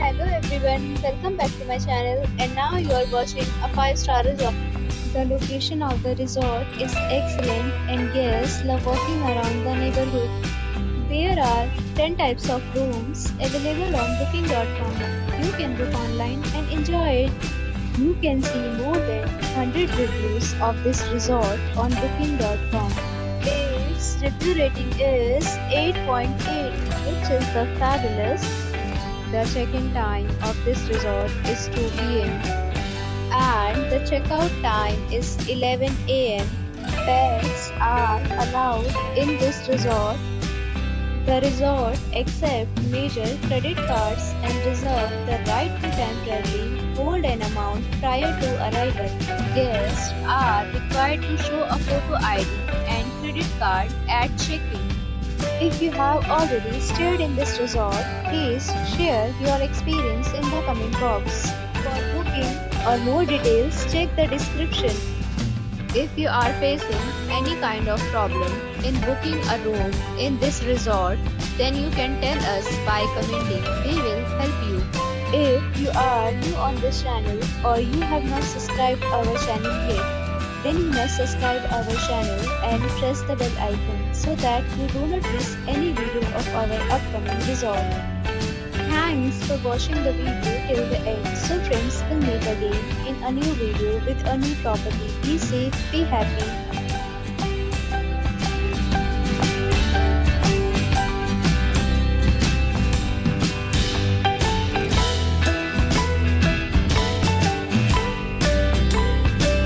Hello everyone, welcome back to my channel and now you are watching a 5-star resort. The location of the resort is excellent and guests love walking around the neighborhood. There are 10 types of rooms available on booking.com. You can book online and enjoy it. You can see more than 100 reviews of this resort on booking.com. Its review rating is 8.8, which is the fabulous. The check-in time of this resort is 2 p.m. and the checkout time is 11 a.m. Pets are allowed in this resort. The resort accepts major credit cards and reserves the right to temporarily hold an amount prior to arrival. Guests are required to show a photo ID and credit card at check-in. If you have already stayed in this resort, please share your experience in the comment box. For booking or more details, check the description. If you are facing any kind of problem in booking a room in this resort, then you can tell us by commenting. We will help you. If you are new on this channel or you have not subscribed our channel yet, then you must subscribe our channel and press the bell icon so that you do not miss any video of our upcoming resort. Thanks for watching the video till the end. So friends, will meet again in a new video with a new property. Be safe, be happy.